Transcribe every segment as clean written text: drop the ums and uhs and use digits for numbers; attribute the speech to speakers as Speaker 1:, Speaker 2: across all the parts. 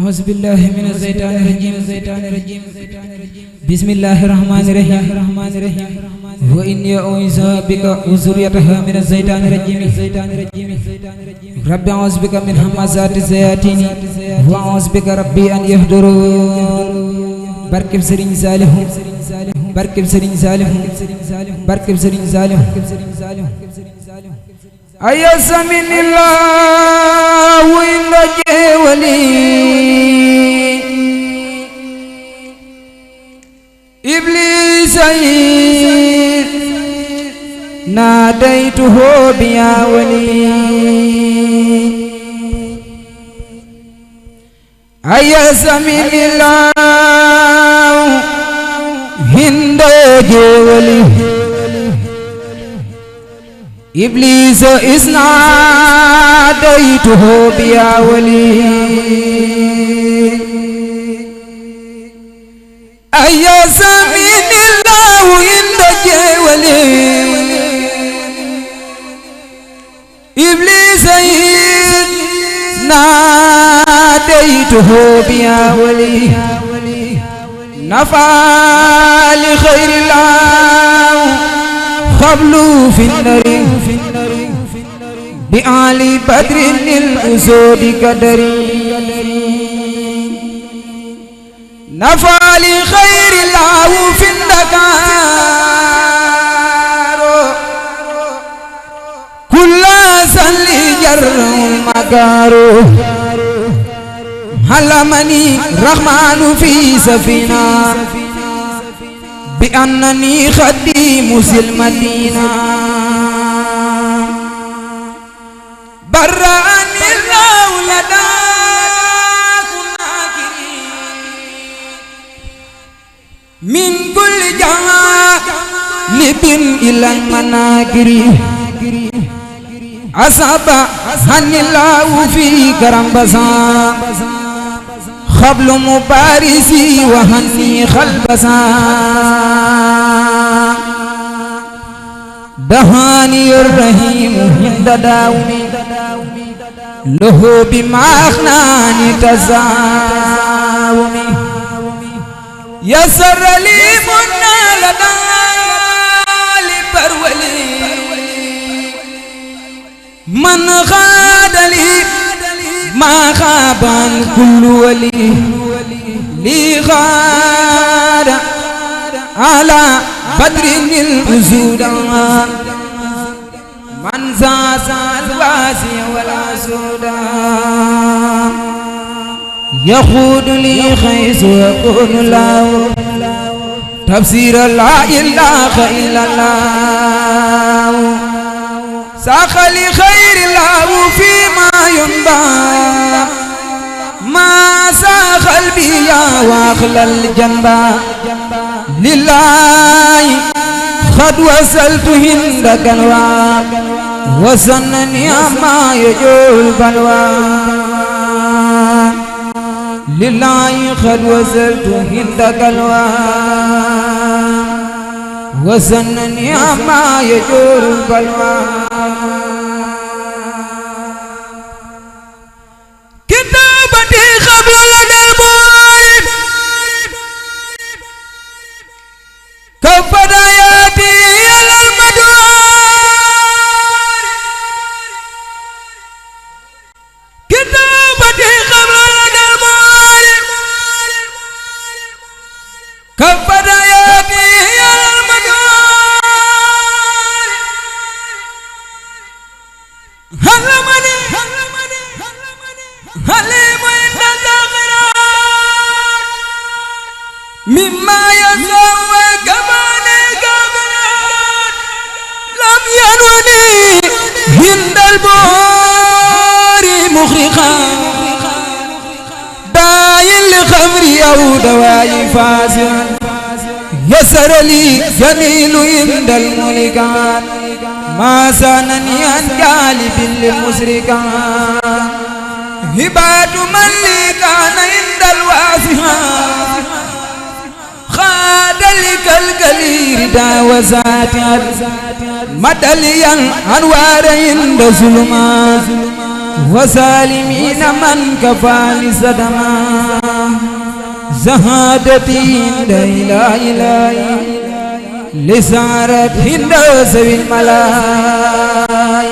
Speaker 1: أعوذ بالله من الشيطان الرجيم بسم الله الرحمن الرحيم وإني أعوذ بك وذريتها من الشيطان الرجيم رب أعوذ بك من همزات الشياطين وأعوذ بك ربي أن يحضرون barkeb Serigne Saliou barkeb Serigne Saliou barkeb Serigne Saliou ayasaminillahu inda jeewali iblisa naadaytuhu biya wali ayasaminillahu inda jeewali إبليس إسناديته بيا ولي أيا سمين الله عند جولي إبليس إسناديته بيا ولي نفع لخير الله قبل في النار بآل بدر للأسود قدري نفع لخير الله في النكار كل سل جر مكار علمني الرحمن في سفينة بأنني خديم المدينة برأني الله لدى من كل جانب إلى المناكر أصابني الله في كرم بسام قبل مبارسي وهني خلبسا دهاني الرحيم عند داومي له بما أخناني تزاومي يسر لي منا لدى لبرولي من غاد لي ما خاب كل ولي لي غاد على بدر الأسود من زاز الواسي ولا سودا يخود لي خيس ويقول له تفسير لا إله إلا الله ساخ لخير الله فيما ينبى ما ساخ البيا واخل الجنبى لله قد وصلت هند قلوى وسنني ما يجول بلوى لله قد وصلت هند قلوى وسنني ما يجول بلوى كتابتي قبل الموت كفداياتي على المدوار كتابتي قبل الموت كفداياتي على المدوار هلمني هلم عند الآخرات مما يسوى كمان كبرات لم ينوني عند البور مخرقا داعي الخمر أو دواء فاسد يسر لي جميل عند الملكات ما سانني عن جالب للمشركات هبات من لي كان عند الواسعات خاد لك الكلير دا وزاتي مدليا أنوار عند ظلمات وسالمين من كفى لصدما زهادتي لا إله لسعرت هند سوي الملاي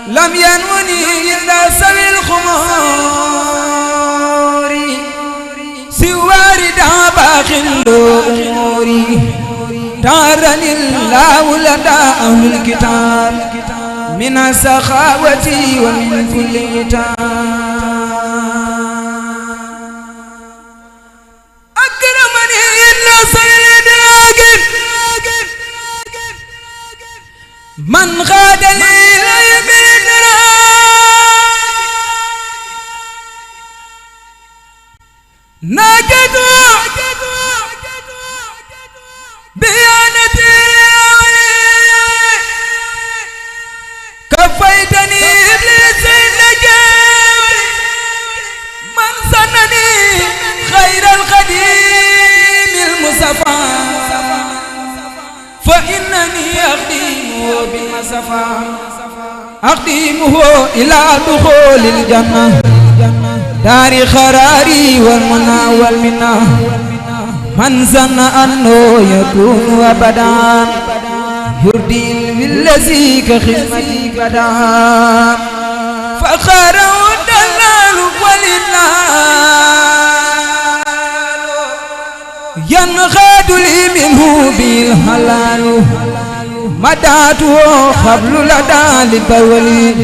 Speaker 1: لم ينوني إلا سوي الخمور سوار داباخ الأموري تارني الله لدى أهل الكتاب من السخاوة ومن كل أكرمني إلا سيد راقب من غاد لي ليل ناجد بيانتي كفيتني إبليس النجاوي من سنني خير القديم المصطفى فإنني أخدمه بالمصطفى أخدمه إلى دخول الجنة دار خراري والمنى والمنى من ظن أنه يكون أبدا يردي بالذي كخدمتي بدا فخر الدلال ولله ينغاد لي منه بالحلال مدعته قبل لدى للبولي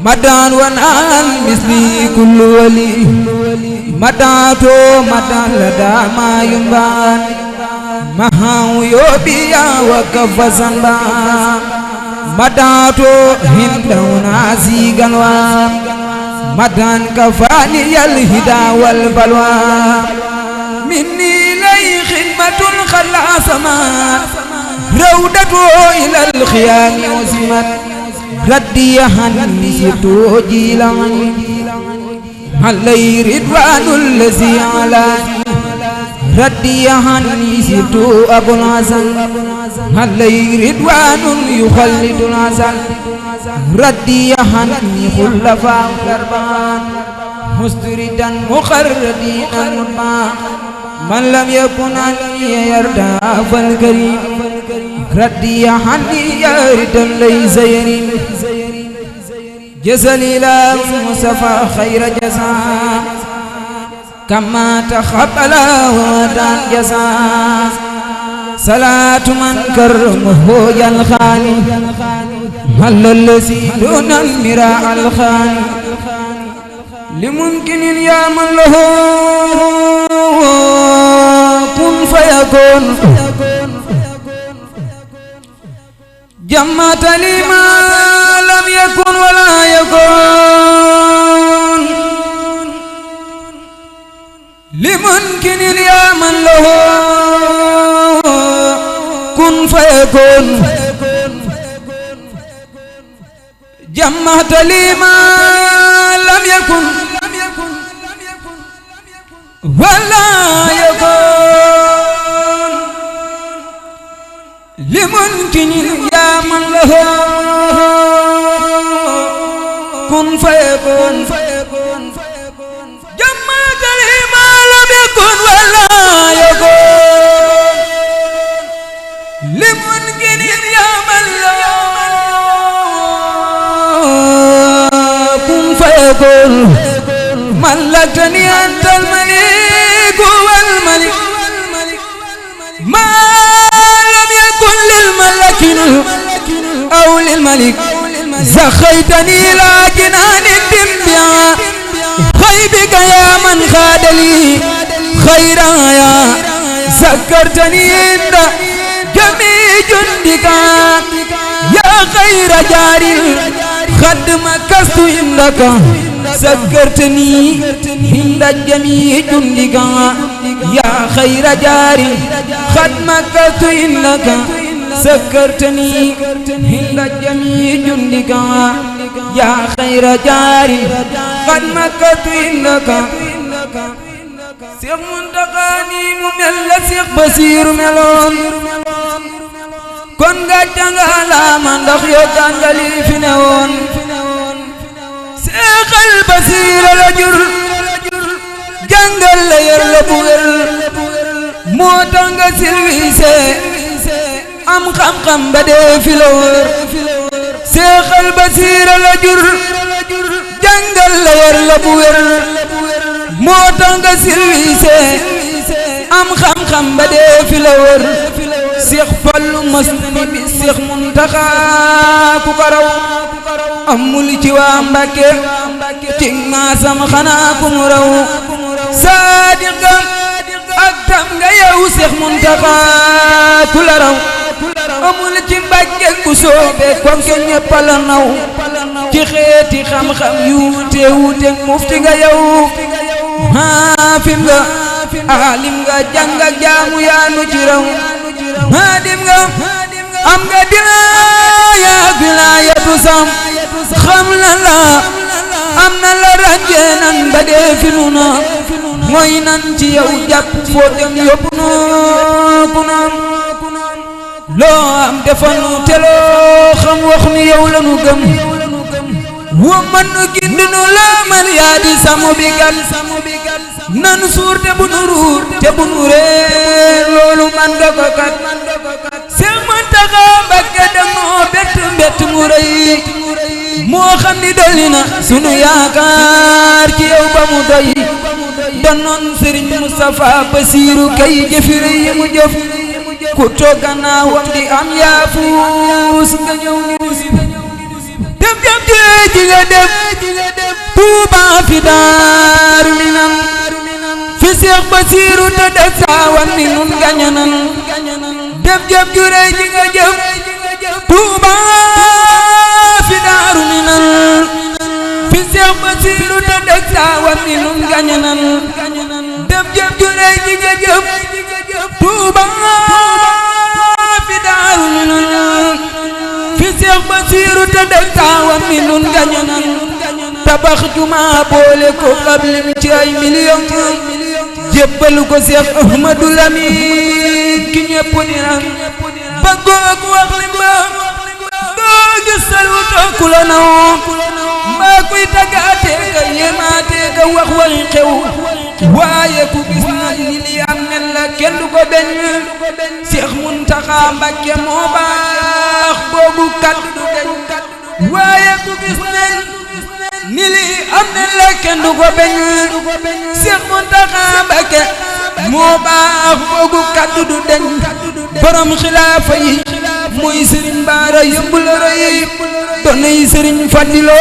Speaker 1: مدان ونان مثلي كل ولي مدعته مدان لدى ما ينبان مهاو يوبيا وكف زنبا مدعته هندونا زيغنوا مدان كفاني الهدى والبلوى مني لي خدمة خلاصمات رودته إلى الخيام وزمت ردي هني سيتو جيلاني علي رضوان الذي علاني ردي هني سيتو أبو الحسن علي رضوان يخلد الحسن ردي هني خلفاء الأربعة مستردا مخردين المربع من لم يكن علي يرضى فالكريم ردي عني يردا ليس يريم جزل إلى المصطفى خير جزاء كما تقبل ودان جزاء صلاة من كرمه يلخاني هل الذي دون المراء الخاني لممكن يا من له كن فيكون جمعت لي ما لم يكن ولا يكون لممكن يا من له كن فيكون جمعت لي ما لم يكن ولا يكون لممكن يا من له كن فيكون جمعت لي ما لم يكن ولا يكون لممكن يا من له كن فيكون ملكتني أنت الملك والملك ما لم يكن للملك أو للملك زخيتني إلى جنان الدنيا خيبك يا من خاد لي خيرا يا سكرتني عند جميع جندك يا خير جاري خدم كست عندك سكرتني عند جميع جندك يا خير جاري خدمك عندك سكرتني عند جميع جندك يا خير جاري خدمك عندك Seex Muntaxani mu mel la Seex Basiiru meloon kon nga jàngalaama ndax yokkaan nga li fi newoon seexal basiira la jur jàngal la yar la bu wér moo tax nga silwiise am xam-xam ba dee fi la wër seexal basiira la jur jàngal la yar la bu wér moo tax nga silwiise am xam-xam ba dee fi la wër Seex Fallu mas ni bi Seex Muntaxa ku ko raw amul ci waa Mbàkke ci maasam xanaa ku mu raw saadiqa ak tam nga yow Seex Muntaxa ku la raw amul ci Mbàkke ku soobe konke ñépp la naw ci xeeti xam-xam yu wuute wuute mufti nga yow haafim nga alim nga jàng ak jaamu yaanu ci raw haadim nga am nga dilaaya wilaayatu sam xam na la am na la ràññee nan ba dee fi nu na mooy nan ci yow jàpp foo dem yóbbu noo ku naan loo am defal nu te loo xam wax ni yow la nu gëm wa man nu gind nu la man yaa di samu bi gan nan suur te bu nu ruur te bu nu reer loolu man nga ko kat Seex Muntaxa Mbàkke danoo bett mbett mu rëy moo xam ni dolli na sunu yaakaar ci yow ba mu doy donoon Sëriñ Mustafa Basiiru kay jëfi rëy yi mu jëf ku toog gannaawam di am yaafuus nga ñëw ni du sib dem dem jee ji nga dem Tuuba fi Daaru Minam fi Seex Basiiru te def saawan ni nun gañanan dem jëm juree ji nga jëm Tuuba fi Daaru Minam fi Seex Basiiru te def saawan ni nun gañanan dem jëm juree ji nga jëm Tuuba fi Daaru Minam fi Seex Basiiru te def saawan ni nun gañanan tabax jumaa boole ko xablim ci ay million jébbalu ko Seex Ahmadu Lamin ki ñépp ni ran bëggoo ku wax li mbaa doo gisal wu tokku la naw mbaa kuy taggaatee ka yéemaatee ka wax waxi xew waaye ku gis na ni li am nen la kenn du ko beñ Seex Muntaxa Mbàkke moo baax boobu kaddu du deñ waaye ku gis nen ni li am nen la kenn du ko beñ Seex Muntaxa Mbàkke moo baax boobu kaddu du deñ borom xilaafa yi muy Sëriñ Baara yëmb la rëy donay Sëriñ Fadilo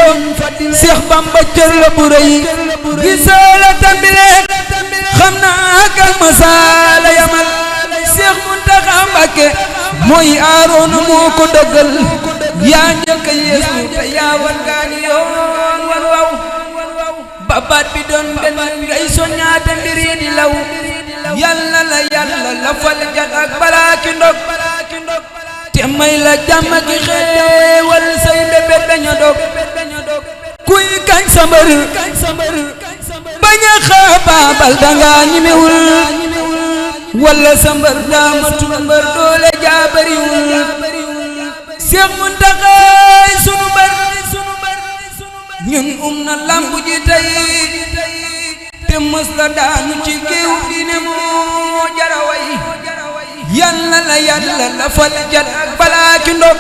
Speaker 1: Seex Bamba cër la bu rëy risaala tambile xam naa kal masaala yamal Seex Muntaxa Mbàkke mooy Aaroona moo ko dëggal yaa njëkk a yeesu te yaa wan gaani yoon wan waw babaat bi doon benn ngay soññaate mbir yi di law yàlla la yàlla la fal jat ak balaaki ndog te may la jàmm ki xeewal say bébét daña dog kuy kañ sa mbër bañ a xaabaabal danga ñimewul walla sa mbër daamatu mbër doole jaabariwul Seex Muntaxa sunu mbër ñun na lambu ji tey te mës la daanu ci géew diine moo jaraway yàlla la yàlla la fal jat ak balaaki ndog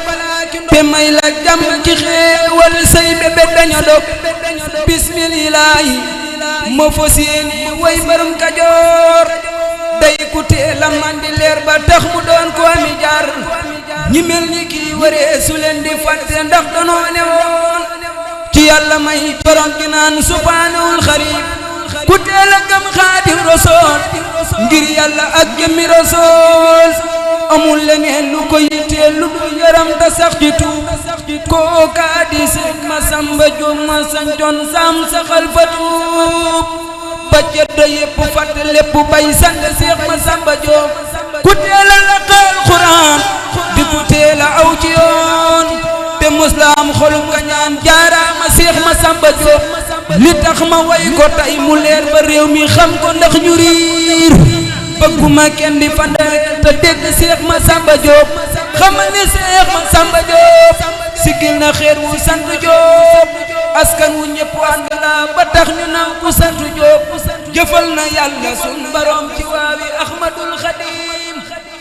Speaker 1: te may la jàmm ci xeewal say bébé daña dog bismillaahi ma fas yéene way barum Kajoor day ku teel a mandi leer ba tax mu doon ko ami jaar ñi mel ni kii waree su leen di fàtte ndax danoo ne woon ci yàlla may torom gi naan subhaanahul xarib ku teel a gëm Xaadim Rasuul ngir yàlla ak jëmmi Rasuul amul leneen lu ko yitteel lu dul yaram ta sax ci tuub kooka di Sëriñ Masamba Jóob ma sancoon sam saxal fa tuub ba jëdda yépp fàtte lépp bay sant Seex Masamba Jóob ku teel a laqal Alxuraan di ku teel a aw ci yoon te mos la am xolum nga ñaan jaaraama Seex Masamba Jóob li tax ma way ko tay mu leer ba réew mi xam ko ndax ñu riir bëgguma kenn di fandal te dégg Seex Masamba Jóob xamal ne Seex Masamba Jóob sigil na xeer wu sant Jóob askan wu ñëpp ànd la ba tax ñu naan ku sant Jóob jëfal na yàlla sun borom ci waawi Ahmadul Xadim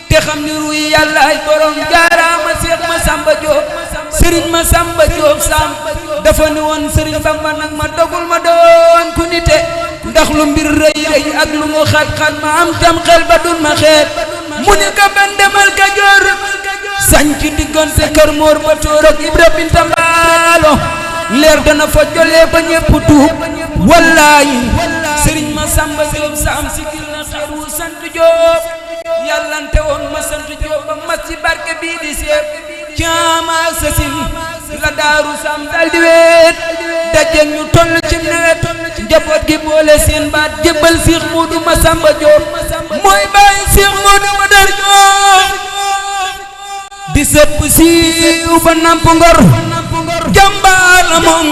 Speaker 1: te xam ni ruy yàlla ay borom jaaraama Seex Masamba Jóob Sëriñ Masamba Jóob Sam dafa ni woon Sëriñ Bamba nag ma dogul ma doon ku nite ndax lu mbir rëy rëy ak lu mu xat-xat ma am tam xel ba dun ma xeet mu ni ka ban demal Kajoor sañ ci diggante Kër Moor ba Toor ak Ibra Binta Mbaalo leer dana fa jolee ba ñépp tuub wallaahi Sëriñ Masamba Jóob Sam sigil na xeer wu sant Jóob yàllante woon ma sant Jóob ba mas ci barke bii di seet caama sasin la Daaru Sam daldi weet dajeeg ñu toll ci nawet njaboot gi boole seen baat jébbal Seex Moodu Masamba Jóob mooy bàyyi Seex Moodu Badar Jóob di sëpp siiw ba namp ngor jàmbaar la moom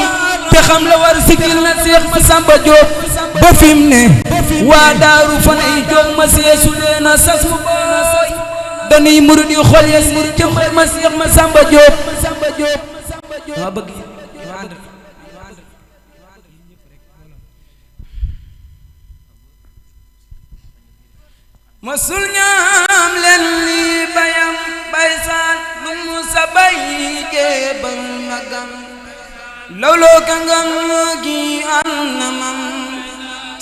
Speaker 1: te xam la war sigil na Seex Masamba Jóob ba fim ne waa daaru fanay Jóob ma seesu leena sas mu booy dañuy murid yu xol ya murid ci xol ma Seex Masamba Jóob waa bëgg masul ñaam leen li bayam baysaan lu mu sa bay jéebal magam lawloo ka ngam gi annamam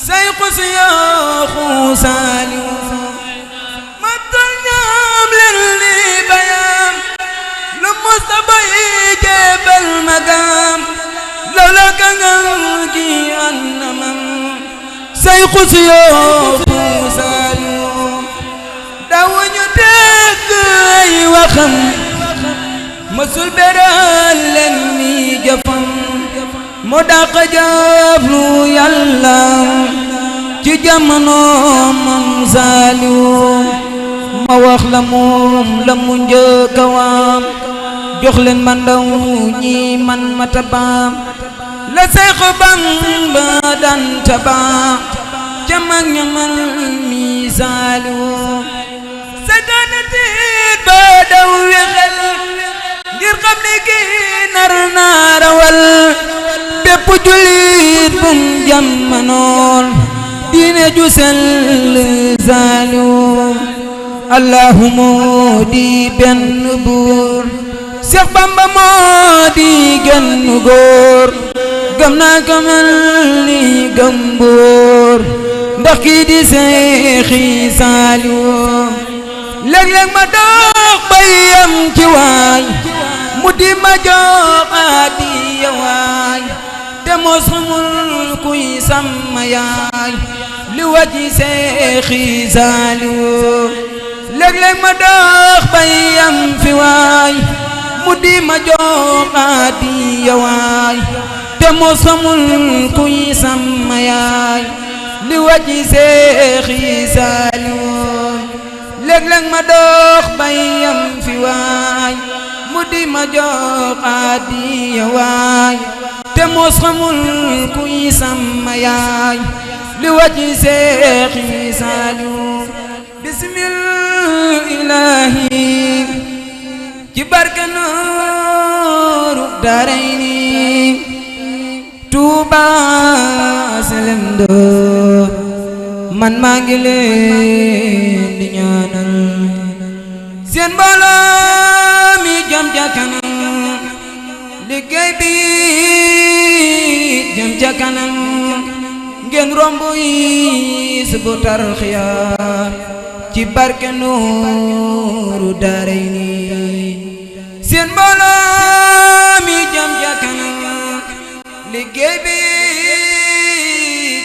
Speaker 1: say xus yooxu saaliw masul ñaam leen li bayam lu mu sa bay jéebal magam lawloo ka ngam gi annamam say xus yooxu saaliw dawuñu dégg ay waxam mësul beral leen ni jëfam moo dàq jëf lu yàlla ci jamono Mam Saaliw ma wax la moom la mu njëkk a waam jox leen ma ndaw ñi man ma tabaam la Seex Bamba daan tabaam ca mag ña man mi Saaliw seytaane tiit ba daw wexel ngir xam ne kii nar naa rawal bépp jullit bum jamonool diine ju sell Saaliw Allahu moo di benn buur Seex Bamba moo di genn góor gëm naa ko mel ni gëm buur ndax kii di Seexi Saaliw léeg-léeg ma dox bayam ci waay mu di ma jox adiya waay te mos xamul kuy sama yaay li waji Seexi Saaliw léeg-léeg ma dox bayam fi waay mu di ma jox adiya waay te mos xamul kuy sama yaay li waji Seexi Saaliw léeg-léeg ma dox bayam fi waay mu di ma jox adiya waay te mos xamul kuy sama yaay li waji Seexi Saaliw bismillaahi ci barke Nuuru Daarayni Tuuba selem doo man maa ngi leen di ñaanal seen mbooloo mi jëm ca kanam liggéey bi jëm ca kanam ngeen romb yi subu tarxiya ci barke Nuuru Daarayni seen mbooloo mi jëm ca kanam liggéey bi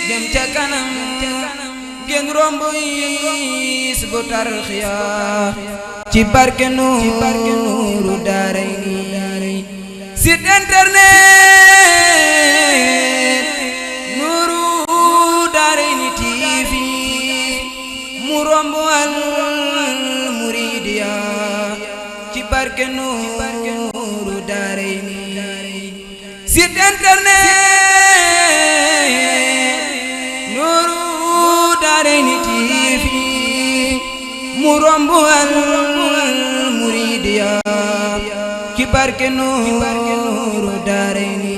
Speaker 1: jëm ca kanam ngeen romb yi subu tarxiya ci barke Nuuru Daarayni site internet Nuuru Daarayni TV mu romb al muridiya ci barke Nuuru Daarayni site internet Nuuru Daarayni TV mu romb al muridiya ci barke Nuuru Daarayni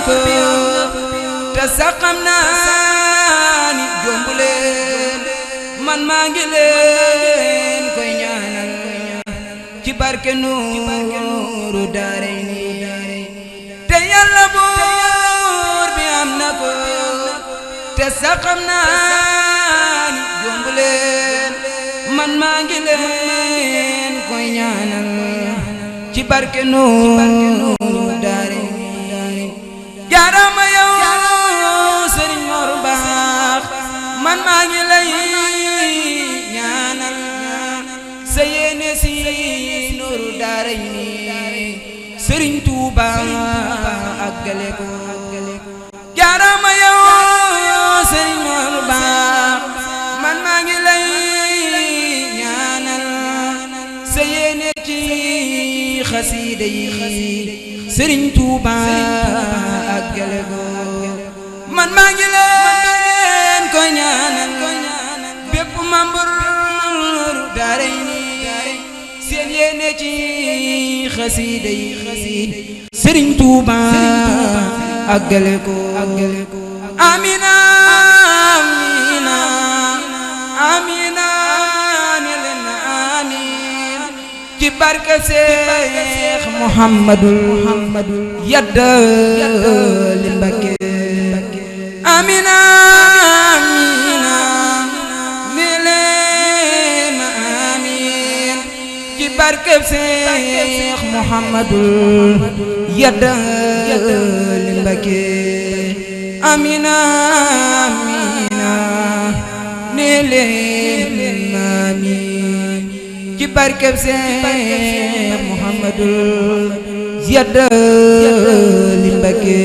Speaker 1: ko te sax xam naa ni jombu leen man maa ngi leen koy ñaanal ci barke Nuuru Daarayni te Yàlla buur bi am na ko te sax xam naa ni jombu leen man maa ngi leen koy ñaanal ci barke Nuuru Daarayni jaarama yow Sëriñ Mor Baax man maa ngi lay ñaanal sa yéene si Nuuru Daarayni Sëriñ Tuuba àggale ko jaarama yow Sëriñ Mor Baax man maa ngi lay ñaanal sa yéene ci xasiida yi Sëriñ Tuuba àggale ko man maa ngi leen ko ñaanal bépp membre Daarayni seen yéene ci xasiida yi Sëriñ Tuuba àggale ko amina amina amina ne leen amin ci barke Seex Muhammadul Yaddali Mbakke amina amina ne leen amin ci barke Seex Muhammadul Yaddali Mbakke amina amina ne leen amin ci barke Seex Muhammadul Yaddali Mbakke